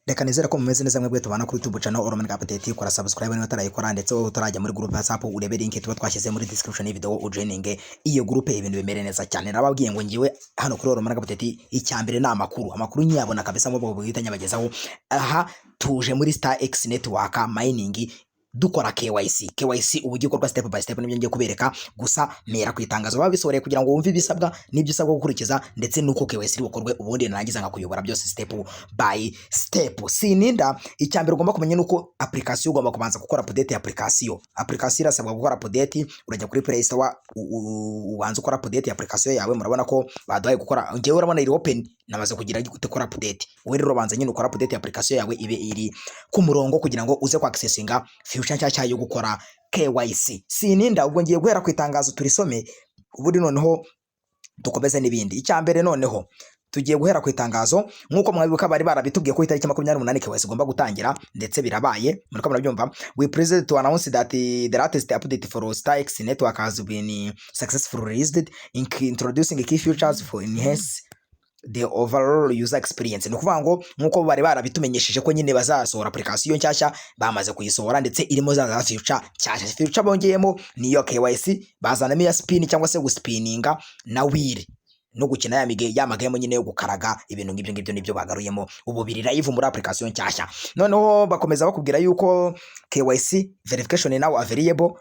Reka nizere ko mumeze neza mwebwe tubana kuri YouTube channel Oroman Update, kora subscribe niba utarayikora ndetse utarajya muri group WhatsApp urebe link tuba twashyize muri description y'video ujoininge iyo group ibintu bimere neza cyane. Nababwiye ngo ngiwe hano kuri Oroman Update icyambere na amakuru nyabona kabisa mu bwo bwita nyabagezaho. Aha tuje muri Star X Network mining dukora KYC ubu gikorwa step by step nibyo ngiye kubereka, gusa mera kwitangazo babisoreye kugira ngo wumve ibisabwa n'ibyo usabwa gukurikiza ndetse nuko KYC bukorwe, ubundi narangiza nkakuyobora byose step by step. Sininda icyambere ugomba kumenya nuko application ugomba kubanza gukora update ya application irasabwa gukora update. Urajya kuri Play Store ubanza ukora update ya application yawe. Murabona ko baduhaye gukora, ngewe urabona iri open, namaze kugira gukora update. Wowe rero banza nyine ukora update ya application yawe ibe iri ku murongo kugira ngo uze ku accessinga future yo gukora KYC. Sininda ubwo ngiye guhera ku itangazo turisome ubundi noneho dukomeze n'ibindi. Icyambere noneho tugiye guhera ku itangazo nkuko mwabibuka bari barabitubwiye ko itariki 28 KYC igomba gutangira ndetse birabaye. Muriko murabyumva. We present to announce that the latest update for Star X Network has been successfully released, introducing key features for enhance the overall user experience. Ni kuvuga ngo nkuko bari barabitumenyesheje ko nyine bazasohora application nshyashya, bamaze kuyisohora ndetse irimo za feature nshyashya. Feature bongeyemo niyo KYC, bazanamo ya spin cyangwa se guspininga na wheel no gukina ya magame nyine yo gukaraga. Ibintu ngibyo nibyo bagaruyemo ubu biri live muri application nshyashya. Noneho bakomeza bakubwira yuko KYC verification is now available.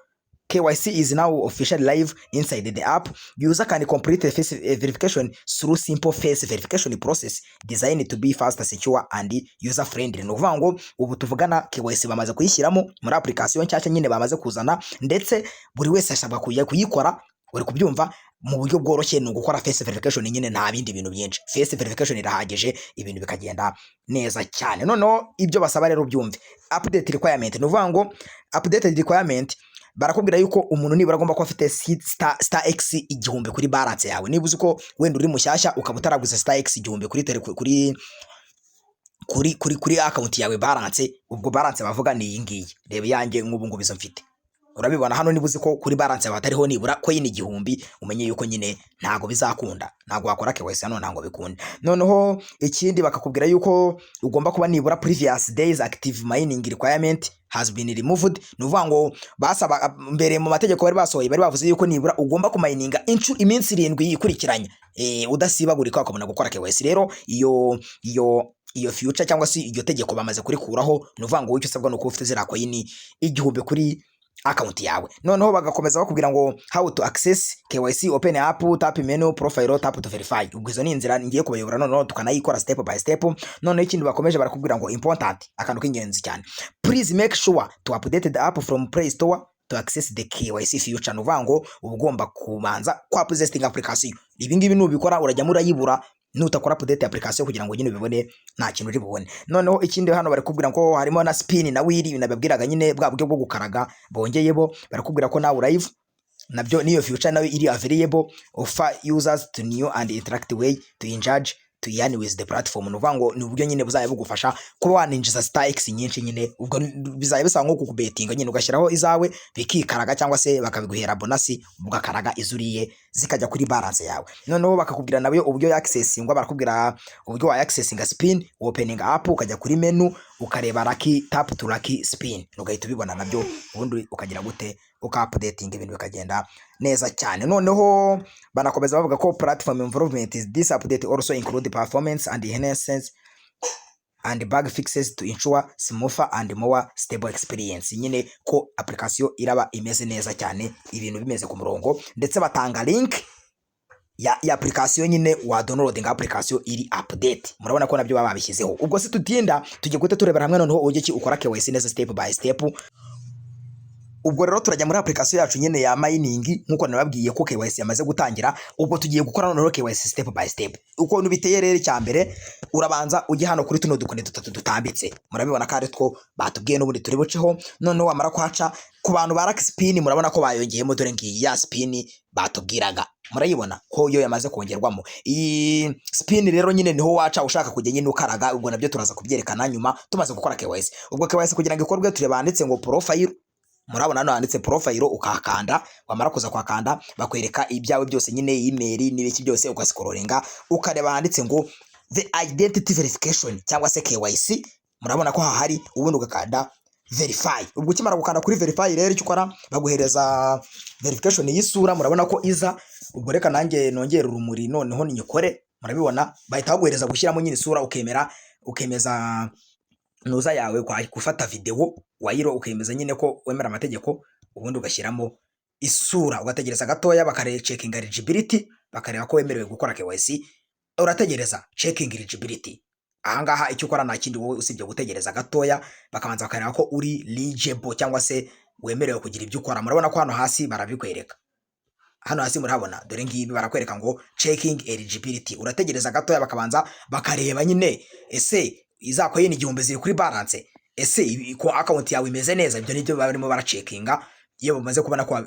KYC is now officially live inside the app. User can complete the face verification through simple face verification process designed to be fast, secure and user friendly. No kuvuga ngo ubu tuvugana KYC bamaze kuyishyiramo muri application nshyashya nyine bamaze kuzana, ndetse buri wese ashobora kuyikora. Uri kubyumva mu buryo bworoshye, ni gukora face verification nyine, nta bindi bintu byinshi. Face verification irahagije, ibintu bikagenda neza cyane. Noneho ibyo basaba rero byumve update requirement. No kuvuga ngo update requirement barakubwira yuko umuntu nibura agomba kuba afite Star X 1000 kuri balance yawe. Niba uzi ko wenda uri mushyashya ukaba utaraguze Star X 1000 kuri account yawe balance, ubwo balance bavuga ni iyi ngiyi. Reba yanjye nk'ubu ngo bizo mfite, urabibona hano. Niba uzi ko kuri balance yawe atariho nibura coin 1000, umenye yuko nyine ntago bizakunda, ntago wakora KYC hano, ntago bikunda. Noneho ikindi bakakubwira yuko ugomba kuba nibura previous days active mining requirement has been removed. Nuvuga ngo basaba mbere mu mategeko bari basohoye, bari bavuze yuko nibura ugomba kumininga iminsi 7 yikurikiranye udasibagurika ukabona gukora KYC. Rero iyo future cyangwa se iryo tegeko bamaze kurikuraho. Nuvuga ngo icyo usabwa no kuba ufite zira coin 1000 kuri account yawe. Noneho bagakomeza bakubwira ngo how to access KYC, open app, tap menu, profile, tap to verify. Ubwo izo ni inzira ngiye kubayobora noneho tukanayikora step by step. Noneho ikindi bakomeje barakubwira ngo important, akantu k'ingenzi cyane, please make sure to update the app from Play Store to access the KYC feature. Nuvuga ngo ugomba kubanza kwa updating application. Ibi ngibi nubikora urajya murayibura nutakora update application kugira ngo nyine bibone nta kintu uri bubone. Noneho ikindi hano barakubwira ngo harimo na spin na wheel, nababwiraga nyine bwa buryo bwo gukaraga bongeyebo. Barakubwira ko now live nabyo niyo future nayo iri available, offer users to new and interactive way to engage to yarn with the platform. Nuvuga ngo ni uburyo nyine buzaye bugufasha kuba waninjiza Star X nyinshi nyine. Ubwo bizaye bisaba nko kukubetinga nyine, ugashyiraho izawe bikikaraga cyangwa se bakabiguhera bonus, ugakaraga izuriye zikajya kuri balance yawe. Noneho bakakubwira nawe uburyo ya accessingwa, barakubwira uburyo wa accessinga spin, opening app, ukajya kuri menu ukareba lucky tap to lucky spin, ugahita ubibona nabyo, ubundi ukagira gute uka-updating ibintu bikagenda neza cyane. Noneho banakomeza bavuga ko platform improvement is this update also include performance and enhancements and bug fixes to ensure smoother and more stable experience. Nyine ko application iraba imeze neza cyane, ibintu bimeze ku murongo, ndetse batanga link ya application nyine wa downloading application iri update. Murabona ko nabyo baba babishyizeho. Ubwo se tutinda tujye gute turebera hamwe noneho uburyo ki ukora KYC neza step by step. Ubwo rero turajya muri application yacu nyine ya mining nkuko nababwiye ko KYC yamaze gutangira. Ubwo tugiye gukora noneho KYC step by step. Uko nubiteye rero cyambere urabanza ujye hano kuri tuno dukoni dutatu dutambitse. Murabibona ko ari two batubwiye n'ubundi turi buceho. Noneho wamara kwaca ku bantu ba Lucky Spin, murabona ko bayongeyemo dore ngiyi ya spin batubwiraga. Murayibona ko yo yamaze kongerwamo. Iyi spin rero nyine niho waca ushaka kujya nyine ukaraga. Ubwo nabyo turaza kubyerekana nyuma tumaze gukora KYC. Ubwo KYC kugira ngo ikorwe tureba handitse ngo profile. Murabona hano handitse profile, ukakanda. Wamara kuza kwakanda bakwereka ibyawe byose nyine, email n'ibiki byose, ugascrollinga ukareba handitse ngo the identity verification cyangwa se KYC. murabona ko hahari, ubundi ugakanda verify. Ubwo ukimara gukanda kuri verify rero icyo ukora baguhereza verification y'isura, murabona ko iza. Ubwo reka nanjye nongera urumuri noneho ninyikore, murabibona bahita baguhereza gushyiramo nyine isura, ukemeza nuza yawe gufata video wayiro, ukemeza nyine ko wemera amategeko, ubundi ugashyiramo isura, ugategereza gatoya checking eligibility, bakareba ko wemerewe gukora KYC, urategereza checking eligibility. Ahangaha icyo ukora nta kindi wowe usibye gutegereza gatoya, bakabanza bakareba ko uri eligible cyangwa se wemerewe kugira ibyo ukora. Murabona ko hano hasi barabikwereka, hano hasi murabona, dore ngibi barakwereka ngo checking eligibility. Urategereza gatoya bakabanza bakareba nyine ese izako yene igihumbi ziri kuri balance, ese ko account yawe imeze neza. Ibyo nibyo barimo baracekinga. Iyo bamaze kubona ko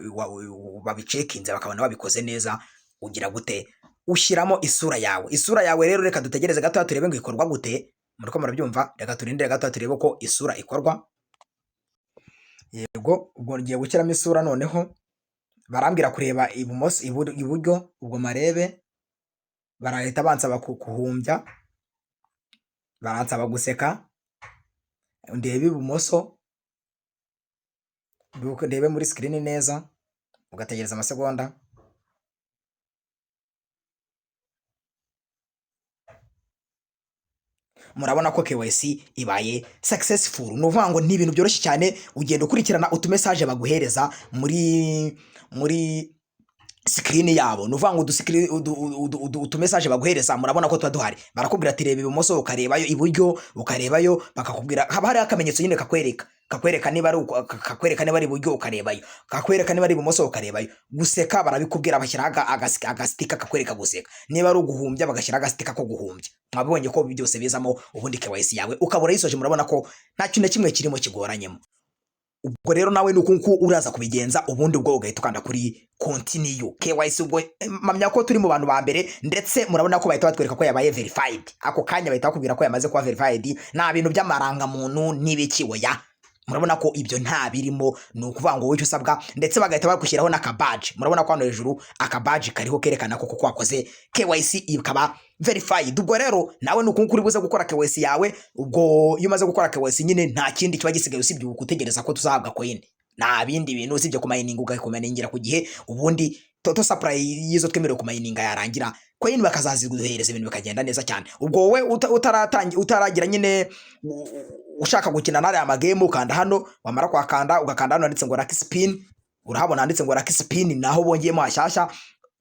babicekinze bakabona babikoze neza, ugira gute ushyiramo isura yawe. Isura yawe rero reka dutegereze gatoya turebe ngo ikorwa gute. Muriko murabyumva, reka turindire gatoya turebe ko isura ikorwa. Yego, ubwo ngiye gushyiramo isura noneho barambwira kureba ibumoso iburyo, ubwo marebe barahita bansaba kuhumbya, baransaba guseka, ndebe ibumoso, ndebe muri screen neza, ugategereza amasegonda. Murabona ko KYC ibaye successful. Nuvuga ngo ni ibintu byoroshye cyane, ugenda ukurikirana utumessage baguhereza muri screen yabo. Nuvuga ngo utumessage baguhereza, murabona ko tuba duhari. Barakubwira ati reba ibumoso, ukarebayo, iburyo ukarebayo, bakakubwira haba hari akamenyetso nyine kakwereka niba ari iburyo ukarebayo, kakwereka niba ari ibumoso ukarebayo. Guseka barabikubwira, bashyiraga agastika kakwereka guseka. Niba ari uguhumbya bagashyira agastika ko guhumbya. Mwabonye ko byose bizamo ubundi KYC yawe ukabura yisoje. Murabona ko nta kintu kimwe kirimo kigoranyemo. Ubwo rero nawe nuko uraza kubigenza, ubundi ubwo ugahita ukanda kuri continue KYC. Ubwo mamya ko turi mu bantu ba mbere, ndetse murabona ko bahita batwereka ko yabaye verified. Ako kanya bahita bakubwira ko yamaze kuba verified, nta bintu by'amaranga muntu n'ibikiwoya. Murabona ko ibyo nta birimo, ni ukuvuga ngo wicyo usabwa, ndetse bagahita bagushyiraho n'akabaji. Murabona ko hano hejuru akabaji kariho kerekana ko koko wakoze KYC ikaba verified. Ubwo rero nawe nuko uri buze gukora KYC yawe. Ubwo iyo umaze gukora KYC nyine nta kindi kiba gisigaye usibye gutegereza ko tuzahabwa coin. Nta bindi bintu usibye ku mining, ugakomeningira ku gihe, ubundi toto supply yizo twemerewe ku mining yarangira, coin bakazaziguhereza, ibintu bikagenda neza cyane. Ubwo wowe utaragira nyine ushaka gukina nare amagame, ukanda hano, wamara kwakanda ugakanda hano handitse ngo Lucky Spin. Urahabona handitse ngo Lucky Spin, naho bongeyemo hashyashya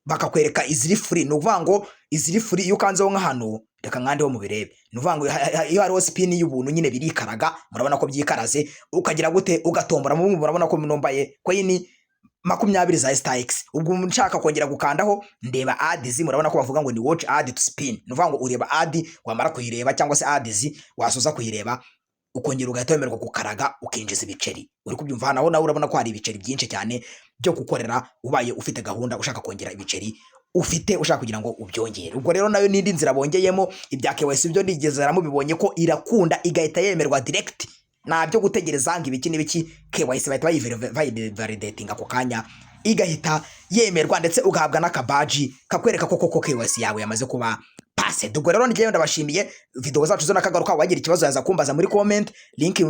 bakakwereka iziri free. No kuvuga ngo iziri free iyo kanzeho nka hano, reka nkandeho mu birebe. No kuvuga ngo iyo hariho spin y'ubuntu nyine birikaraga, murabona ko byikaraze, ukagira gute ugatombora. Murabona ko nombaye coin 20 za StarX. Ubwo nshaka kongera gukandaho ndeba ads, murabona ko bavuga ngo ni watch ad to spin. No kuvuga ngo ureba ad, wamara kuyireba cyangwa se ads wasoza kuyireba, ukongera ugahita gukaraga ukinjiza ibiceri. Uri kubyumva naho nawe urabona ko hari ibiceri byinshi cyane byo gukorera, ubaye ufite gahunda ushaka kongera ibiceri ufite, ushaka kugira ngo ubyongere. Ubwo rero nayo nindi nzira bongeyemo. Ibya KYC byo ndigezeramo bibonye ko irakunda, igahita yemerwa direct, nabyo gutegereza ngo ibiki n'ibiki. KYC bahita bayivalidating ako kanya, igahita yemerwa, ndetse ugahabwa n'akabaji kakwereka ko koko KYC yawe yamaze kuba passed. Ubwo rero ngiye ndabashimiye, video zacu zo nakagaruka. Wagira ikibazo yaza kumbaza muri comment, link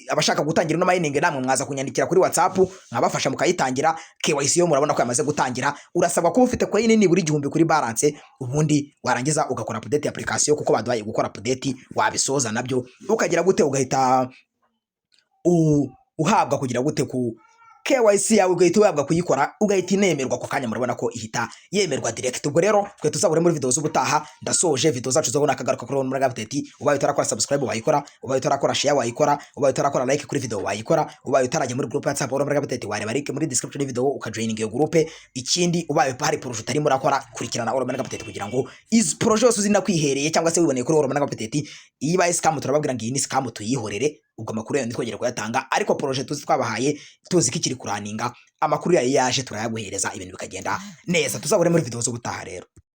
abashaka gutangira no mining namwe mwaza kunyandikira kuri WhatsApp, nkabafasha mukayitangira. KYC yo murabona ko yamaze gutangira. Urasabwa kuba ufite coin nini buri gihumbi kuri balance, ubundi warangiza ugakora update application, kuko baduhaye gukora update, wabisoza nabyo ukagira gute, ugahita uhabwa kugira gute ku KYC yawe, ugahita uhabwa kuyikora, ugahita inemerwa ku kanya. Murabona ko ihita yemerwa direct. Ubwo rero twe tuzabure muri video z'ubutaha. Ndasoje video zacu zo nakagaruka kuri Urumuri Update. Ubaye utarakora subscribe wayikora, ubaye utarakora share wayikora, ubaye utarakora like kuri video wayikora, ubaye utarajya muri group ya WhatsApp Urumuri Update wareba link muri description y'video ukajoining iyo group. Ikindi ubaye hari project utari murakora, kurikirana Urumuri Update kugira ngo iz project zose zina kwihereye cyangwa se wiboneye kuri Urumuri Update. Iyi baye scam turababwira ngo iyi ni scam tuyihorere, ubwo amakuru yawe twongera kuyatanga, ariko project tuzi twabahaye tuzi ko ikiri kuraninga, amakuru yaje turayaguhereza, ibintu bikagenda neza. Tuzabure muri video zo gutaha rero.